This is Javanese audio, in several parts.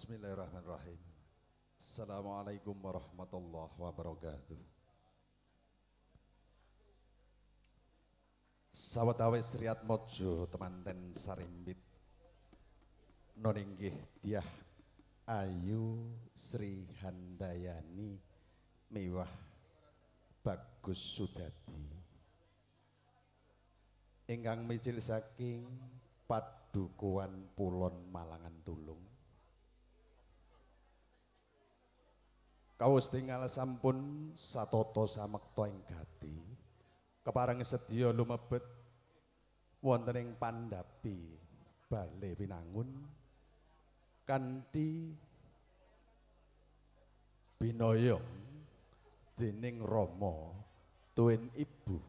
Bismillahirrahmanirrahim. Assalamualaikum warahmatullahi wabarakatuh. Sawetawis Riyad Mojo temanten sarimbit noninggih Diah Ayu Sri Handayani Miwah Bagus Sudadi ingkang micil saking Padukuhan Pulon Malangan Tulung. Kawus tinggal sampun satoto samekta ing gati kepareng sedya lumebet wonten ing pandhapi bale pinangun kanthi binoyong dening Rama tuwin ibu.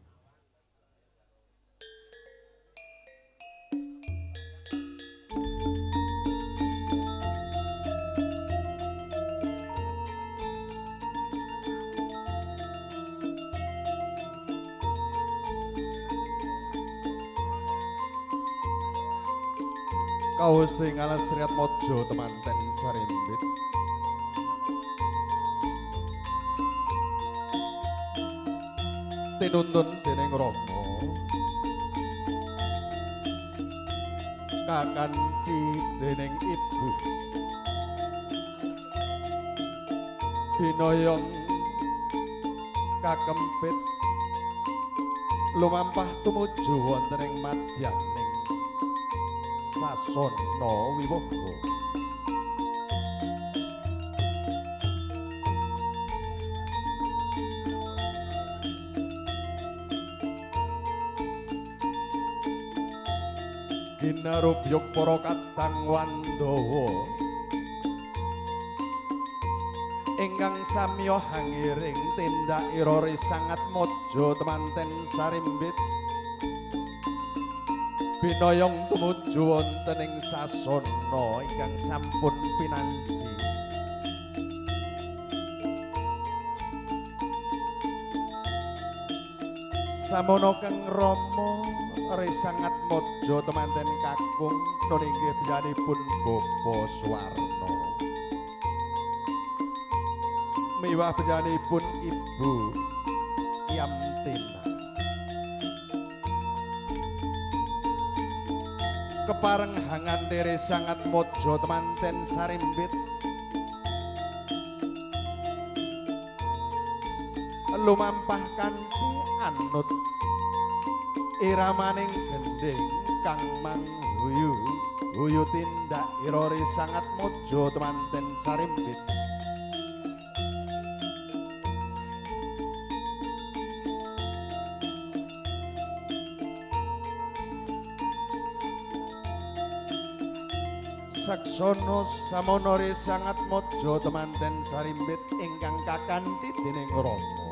Kawus tinggal Riyad Mojo temanten sarimbit tinuntun dening Rama kakanthi dening ibu binoyong kakempit lumampah tumuju wonten ing madyaning Sasana Wiwaha. Ginarubyuk para kadang Wandawa ingkang samya hangiring tindak ira sangat mojo temanten sarimbit binoyong tumuju wonten ing sasana ingkang sampun pinanci. Samono kang Rama resangat mojo temanten kakung nuninggih biyanipun Bapa Suwarna. Miwah biyanipun Ibu Yamtina. Kepareng hangan dere sangat mojo temanten sarimbit lumampah kanthi anut iramaning gending kang manghuyu huyu tindak irori sangat mojo temanten sarimbit Saksono samonore sangat mojo temanten sarimbit ingkang kakanthi dening Rama.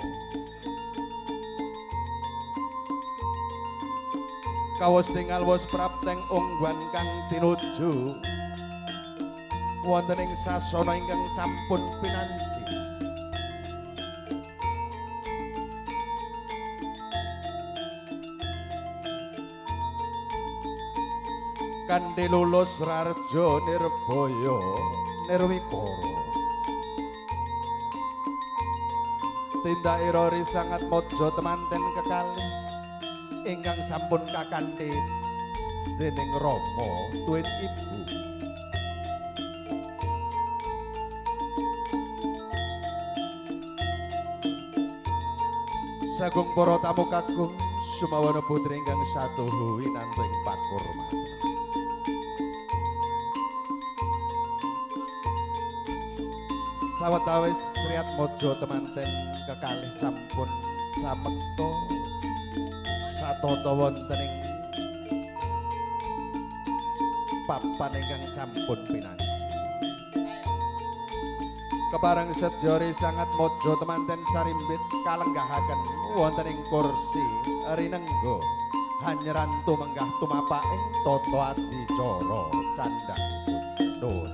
Kawos tingal wos prapteng ungguan kang tinuju wonten ing sasana ingkang sampun pinanci. Kanthi lulus Rarja Nirbaya Nirwikara tindak irori sangat mojo temanten kekalih ingkang sampun kakanthi dening Rama tuwin ibu. Sagung para tamu kakung sumawana putri ingkang satuhu winantu ing pakurmatan. Sawetawis Riyad Mojo temanten kekalih sampun samekta satata wonten ing papan ingkang sampun pinanci. Kepareng sedya sangat mojo temanten sarimbit kalenggahaken wonten ing kursi rinengga hanyeran tumenggah tumapaking tata adicara candhangipun. Nuwun.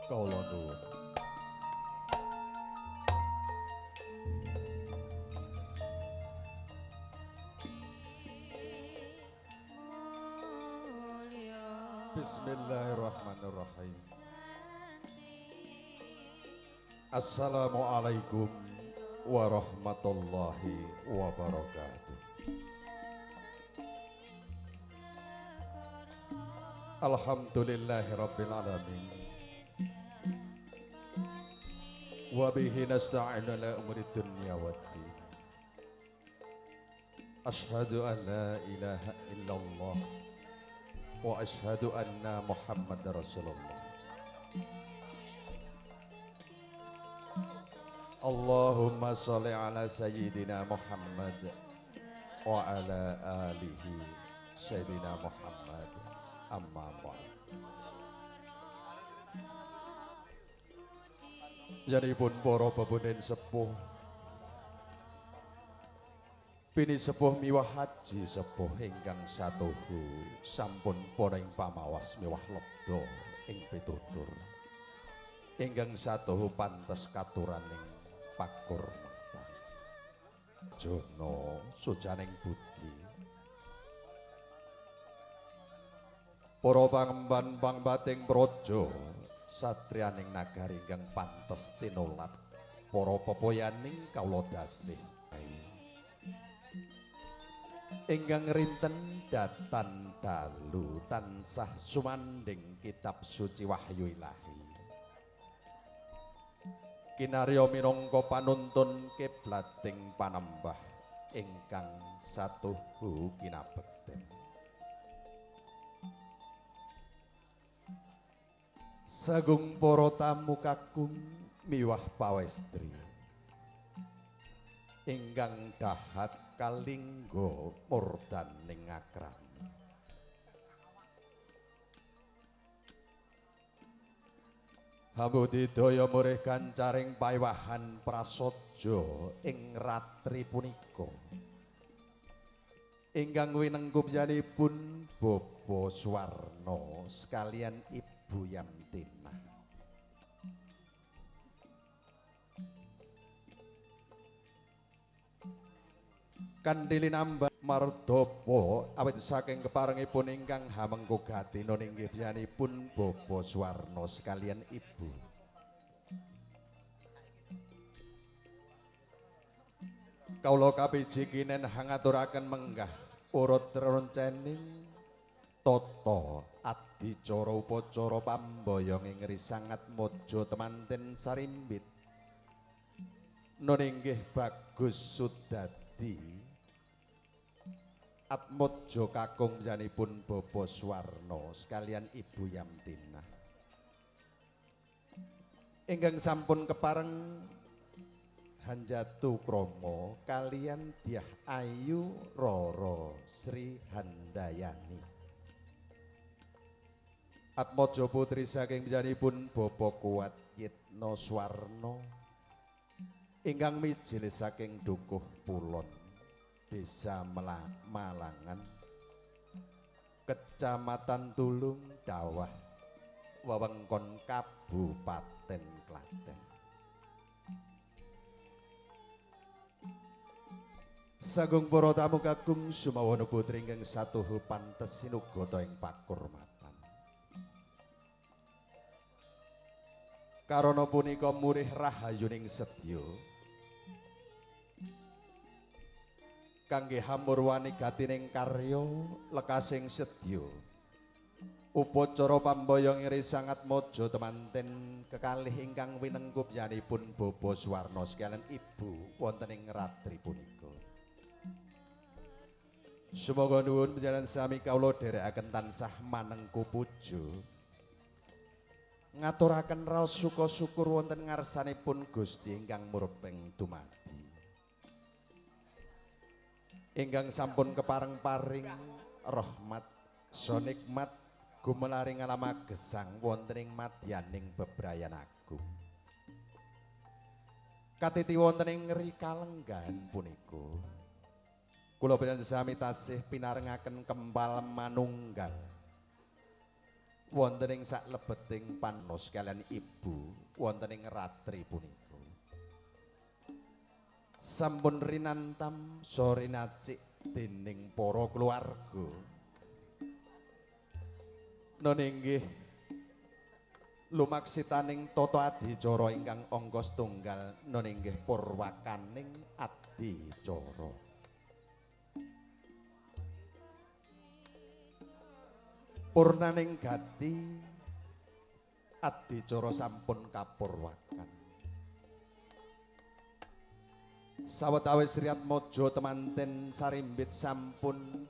Kawula nuwun. Bismillahirrahmanirrahim. Assalamualaikum warahmatullahi wabarakatuh. Alhamdulillahirabbil alamin. Wa bihi nasta'inu ala umuri dunya waddin. Asyhadu an la ilaha illallah wa asyhadu anna Muhammadar Rasulullah. Allahumma sholli ala sayyidina Muhammad wa ala alihi sayyidina Muhammad. Amma ba'd. Janipun para bebunden sepuh, pini sepuh miwah haji sepuh ingkang satuhu sampun paring pamawas miwah lebda ing pitutur. Ingkang satuhu pantes katuraning pakurmatan. Jono sujaning budi. Para pangemban pangbating praja satriyaning nagari ingkang pantes tinulat. Para pepoyaning kawula dasih. Ingkang rinten datan dalu tansah sumanding kitab suci wahyu ilahi. Kinarya minangka panuntun kiblating panembah ingkang satuhu kinabekten. Sagung para tamu kakung miwah pawestri ingkang dahat kalingga murdaning akrami. Hambudidaya murih gancaring paewahan prasaja ing ratri punika. Ingkang winengkup yanipun Bapa Suwarna sekalian Ibu Yamtina. Kandhili nambah mardapa awit saking keparengipun ingkang hamengku gatina inggih yanipun Bapa Suwarna sekalian Ibu. Kawula kapiji kinen hangaturaken menggah urut roncening tata adicara upacara pambayang ing risangat mojo temanten sarimbit. Nun inggih bagus sudadi atmojo kakung janipun Bapa Suwarna sekalian Ibu Yamtina. Ingkang sampun kepareng Hanjatu Kromo kalian Dyah Ayu Roro Sri Handayani. Atmojo putri saking janipun Bapa Kuat Yitno Suwarna ingkang mijil saking Dukuh Pulon Desa Malangan, Kecamatan Tulung Dawah, wewengkon Kabupaten Klaten. Sagung para tamu kakung sumawana putri ingkang satuhu pantes sinugata ing pakurmatan. Karana punika murih rahayuning sedya kangge hamurwani gatining karya lekasing sedya upacara pambayang iri sangat mojo temanten kekalih ingkang winengkup yanipun Bapa Suwarna sekalian Ibu wonten ing ratri punika. Semoga nuwun panjenengan sami kawula dherekaken tansah manengku puja ngaturaken raos suka syukur wonten ngarsanipun Gusti ingkang murpeng dumadi. Ingkang sampun kepareng-paring rahmat sonikmat gumelaring alama gesang wonten ing madyaning bebrayan agung. Katiti wonten ing Rikalenggan punika. Kula panjenengan sami tasih pinarengaken kempal manunggal. wonten ing saklebeting panos kalian ibu wonten ing ratri punika sampun rinantam sori nacik dening para keluarga non inggih lumaksitaning tata adicara ingkang angka setunggal non inggih purwakaning adicara purnaning gati adicara sampun kapurwakan sawetawis Riyat Mojo temanten sarimbit sampun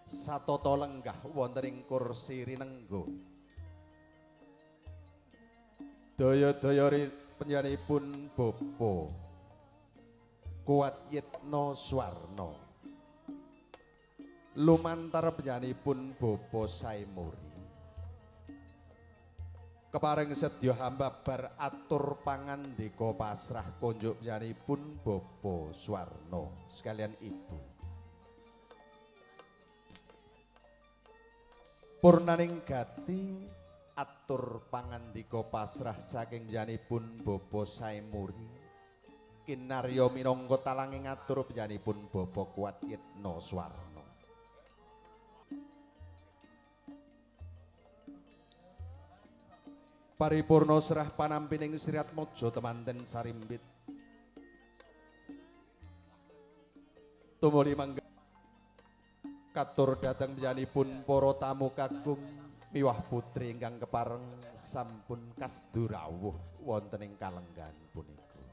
satata lenggah wonten ing kursi rinenggo daya-daya penyanipun Bapa Kuat Yitno Swarno lumantar penyanipun Bapa Saimuri kepareng sedya hamba bar atur pangandika pasrah konjuk penyanipun Bapa Swarno sekalian ibu purnaning gati atur pangandika pasrah saking penyanipun Bapa Saimuri kinarya minangka talanging atur penyanipun Bapa Kuat Yitno Swarno paripurna serah panampining Riyat Mojo temanten sarimbit tumuli mangga katur dhateng panjenenganipun para tamu kakung miwah putri ingkang kepareng sampun kasdurawuh wonten ing kalenggan punika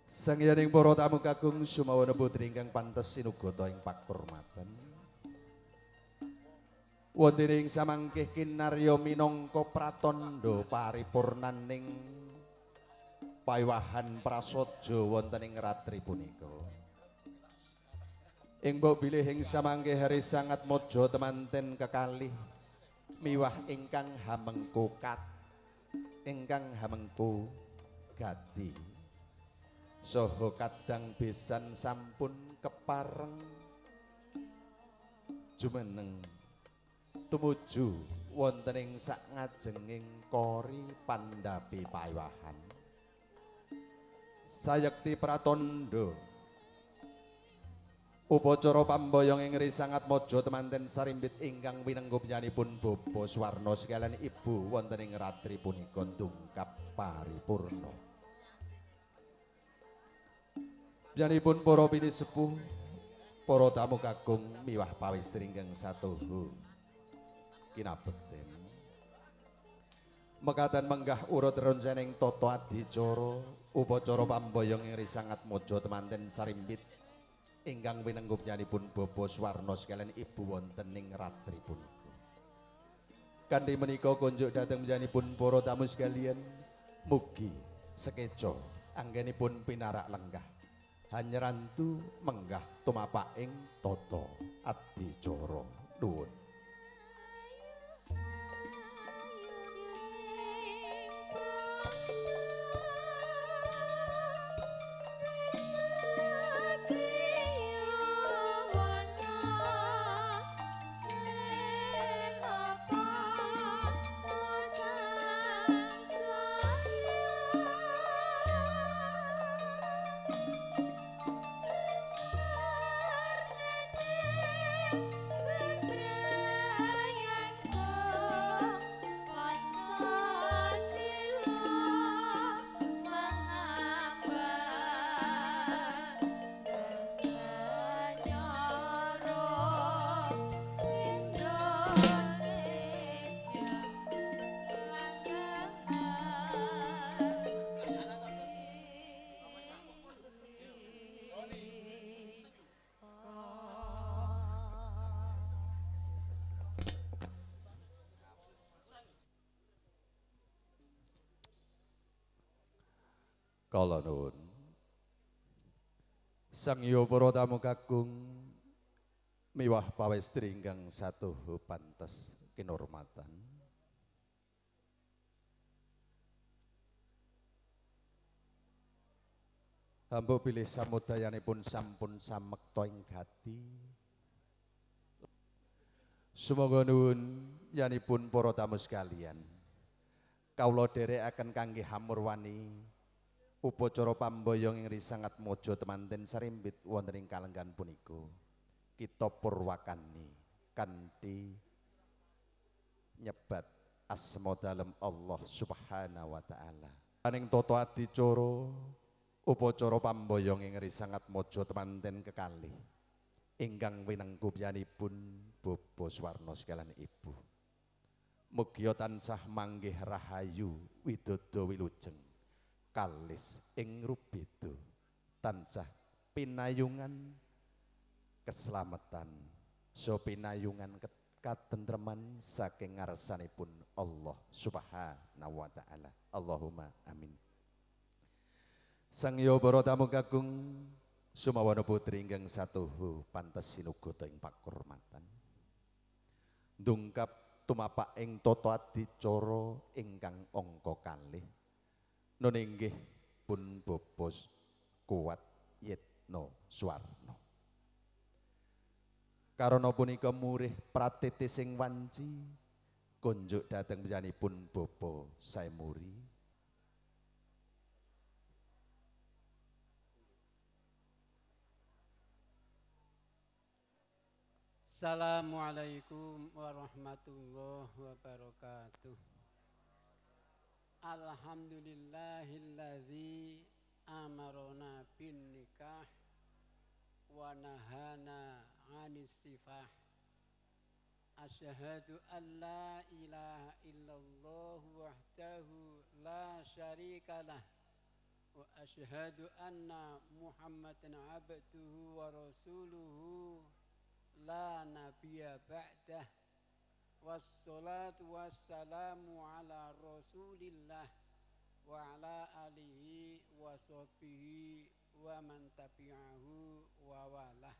sangyaning para tamu kakung sumawana putri ingkang pantes sinugata ing pakurmatan wonten ing samangkih kinarya minangka pratandha paripurnaning pawiwahan prasaja wonten ing ratri punika. Ing mbok bilih ing samangkih hari sangat mojo temanten kekalih miwah ingkang hamengku ingkang hamengku gati saha kadang besan sampun kepareng jumeneng tumuju wonten ing sak ngajenging kori pandhapi pawiwahan sayekti pratandha upacara pambayong ing risangat mojo temanten sarimbit ingkang winengga panjenenganipun Bapa Swarno sekalian ibu wonten ing ratri punika ndungkap paripurna panjenenganipun para pinisepuh para tamu kakung miwah pawistri ingkang satuhu kinabekten mekaten menggah urut roncening tata adicara upacara pambayong ing risangat mojo temanten sarimbit ingkang winengga panjenenganipun Bapa Swarno sekalian ibu wonten ing ratri punika kanthi menika kunjuk dhateng panjenenganipun para tamu sekalian mugi sekeca anggenipun pinarak lenggah hanyerantu menggah tumapak ing tata adicara nuwun. Kala nuwun sangya para tamu kakung miwah pawestri ingkang satuhu pantes kinurmatan hamba bilih samudayanipun sampun samekta ing gati Sumangga nuwun yanipun para tamu sekalian. Kawula dherekaken kangge hamurwani upacara pambayong ing sangat mojo temanten sarimbit wonten ing kalenggan punika. Kita purwakani kanthi nyebat asma dalem Allah Subhanahu wa taala. Aning tata adicara upacara pambayong ing sangat mojo temanten kekalih ingkang winengku pyanipun Bapa Swarna sekalian Ibu. Mugi tansah manggih rahayu widodо wilujeng kalis ing rubedo tansah pinayungan keselamatan so pinayungan katentreman saking ngarsanipun Allah Subhanahu wa taala. Allahumma amin. Sangya para tamu kakung sumawana putri ingkang satuhu pantes sinuga ing pakurmatan. Ndungkap tumapak ing tata adicara ingkang angka kalih nun inggih pun Bapa Kuat Yitno Suwarno. Karana punika murih pratiti sing wanci kunjuk dhateng pun Bapa Saemuri. Assalamualaikum warahmatullahi wabarakatuh. Alhamdulillahilladzi amarona bin nikah wa nahana 'anis sifah. Asyhadu an la ilaha illallah wahdahu la syarikalah wa asyhadu anna Muhammadan abduhu wa rasuluhu la nabiyya ba'dah. Wassalatu wassalamu ala rasulillah wa ala alihi wa sahbihi wa man tabi'ahu wa walah.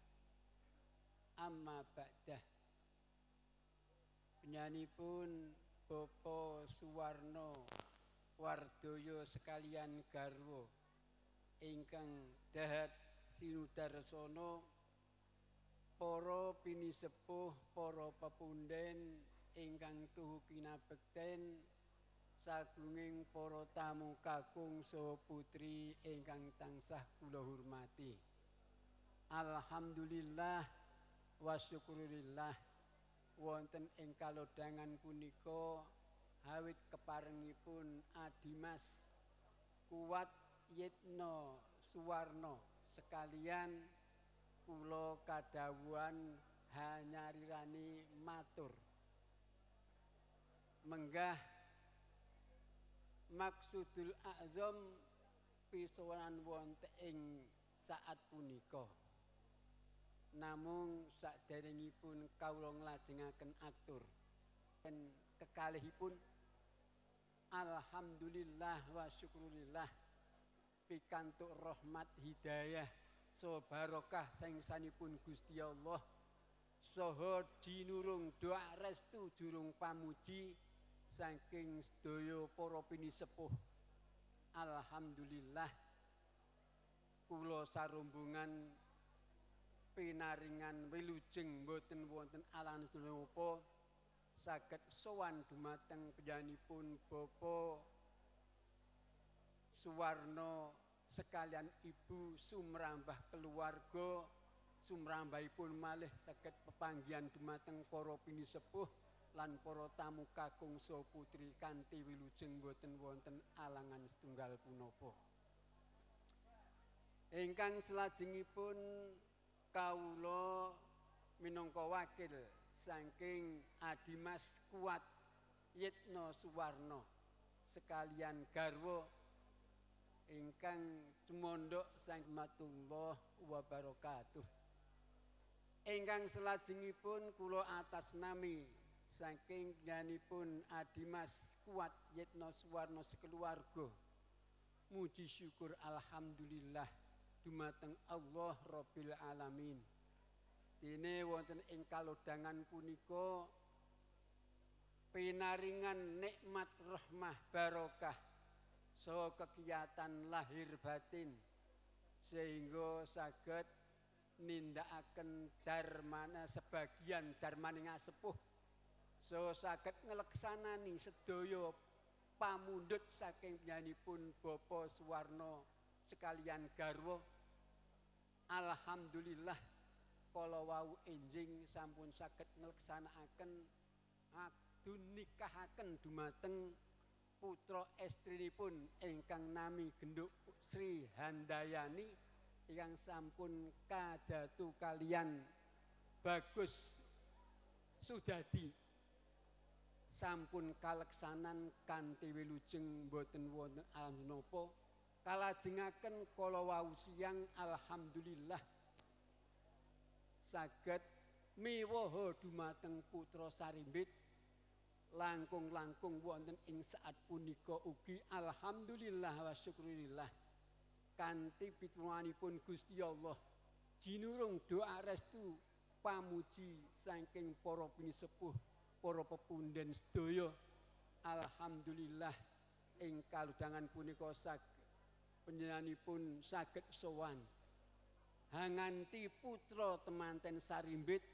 Amma ba'dah. Penyanipun Bapa Suwarno Wardoyo sekalian garwa ingkang dahat sinudarsana, para pinisepuh, para pepunden ingkang tuhu kinabekten, sagunging para tamu kakung saha putri ingkang tansah kula hormati. Alhamdulillah wa syukurillah wonten ing kalodhangan punika hawit keparengipun Adimas Kuat Yitno Suwarno sekalian kula kadhawuhan hanyarirani matur menggah maksudul a'zam pisowanan wonten ing saat punika. Namung saderengipun kawula nglajengaken atur ken kekalihipun alhamdulillah wa syukurillah pikantuk rahmat hidayah so barokah sangsanipun Gusti Allah saha dinurung doa restu jurung pamuji saking sedaya para pinisepuh. Alhamdulillah kula sarombongan pinaringan wilujeng boten wonten alangan menapa saged sowan dumateng panjenenganipun Bapa Suwarno sekalian Ibu sumrambah keluarga, sumrambahipun malih saged pepanggihan dumateng para pinisepuh lan para tamu kakung saha putri kanthi wilujeng boten wonten alangan setunggal punapa. Ingkang salajengipun kawula minangka wakil saking Adimas Kuat Yitno Suwarno sekalian garwa ingkang tumandhak saking rahmatullah wa barakatuh. Ingkang salajengipun kula atas nami saking nyanipun Adimas Kuat Yitno Suwarno sekeluarga muji syukur alhamdulillah dumateng Allah Rabbil Alamin. Dene wonten ing kalodhangan punika pinaringan nikmat rahmah barokah saha kegiatan lahir batin sehingga saged nindakaken darmana sebagian darmaning sepuh So saged ngeleksanani sedaya pamundhut saking pun Bapak Suwarno sekalian garwa. Alhamdulillah kala wau enjing sampun saged ngleksanakaken akdu nikahaken dumateng putra estrinipun ingkang nami genduk Sri Handayani ingkang sampun kajatu kalian Bagus Sudadi. Sampun kaleksanan kanthi wilujeng boten wonten alam napa. Kalajengaken kala wau siang alhamdulillah saged miwaha dumateng putra Sarimbit langkung-langkung wonten ing saat punika ugi alhamdulillah wa syukurillah kanthi pitulunganipun Gusti Allah jinurung doa restu pamuji saking para pinisepuh para pepundhen sedaya alhamdulillah ing kaludangan punika panjenenganipun saged sowan hanganti putra temanten Sarimbit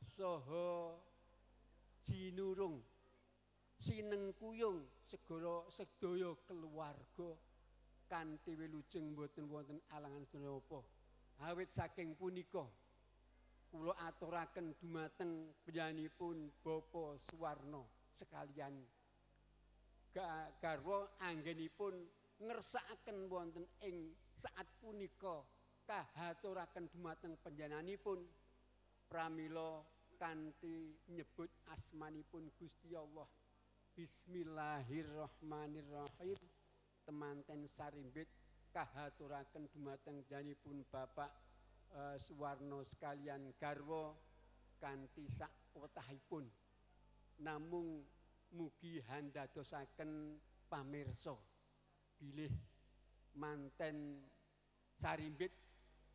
saha jinurung sinengkuyung sedaya keluarga kanthi wilujeng boten wonten alangan sedaya. Awit saking punika kula aturaken dumateng panjenenganipun Bapak Suwarno sekalian garwa anggenipun ngersakaken wonten ing saat punika kahaturaken dumateng panjenenganipun pramila kanthi nyebut asmanipun Gusti Allah. Bismillahirrahmanirrahim. Temanten Sarimbit kahaturaken dumateng panjenenganipun Bapak Suwarno sekalian garwa kanthi sak wetahipun. Namung mugi handadosaken pamirsa bilih manten Sarimbit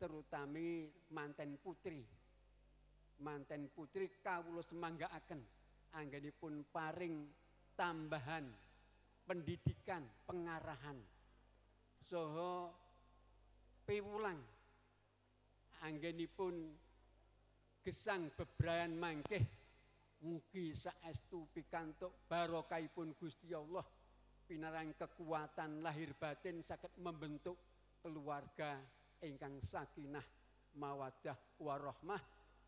terutami manten putri kawula semanggaaken anggenipun paring tambahan pendidikan pengarahan saha piwulang anggenipun gesang bebrayan mangkih mugi saestu pikantuk barokahipun Gusti Allah pinarang kekuatan lahir batin saged membentuk keluarga ingkang sakinah mawaddah warahmah.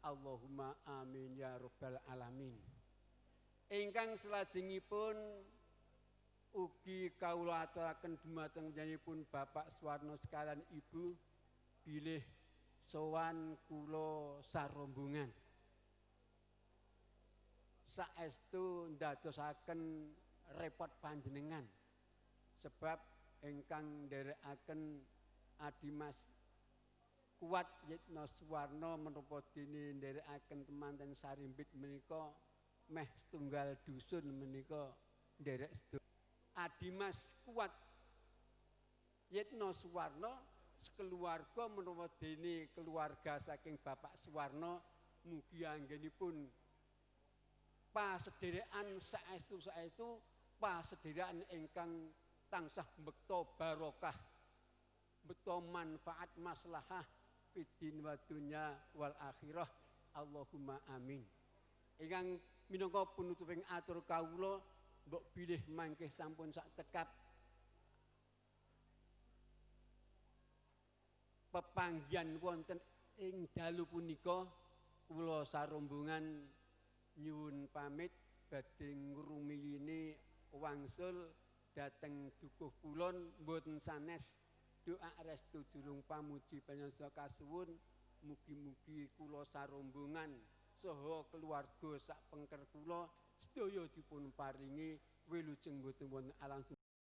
Allahumma amin ya rabbal alamin. Ingkang salajengipun ugi kawula aturaken dumateng panjenenganipun Bapak Suwarno sekalian Ibu bilih sowan kula sarombongan saestu ndadosaken repot panjenengan sebab ingkang nderekaken Adimas Kuat Yitno Suwarno menapa dene nderekaken temanten Sarimbit menika meh setunggal dusun menika nderek sedaya. Adimas Kuat Yitno Suwarno sekeluarga menapa dene keluarga saking Bapak Suwarno mugi anggenipun pasederekan saestu pasederekan ingkang tansah mbekta barokah mbekta manfaat maslahah fid wa dunya wal akhirah. Allahumma amin. Ingkang minangka punutuping atur kawula mbok bilih mangke sampun sak tekap pepanggihan wonten ing dalu punika kula sarombongan nyuwun pamit badhe ngrumiyini wangsul dhateng dukuh kulon mboten sanes doa restu durung pamuji panjenengan kasuwun mugi-mugi kula sarombongan saha keluarga sak pengker kula sedaya dipun paringi wilujeng boten wonten alang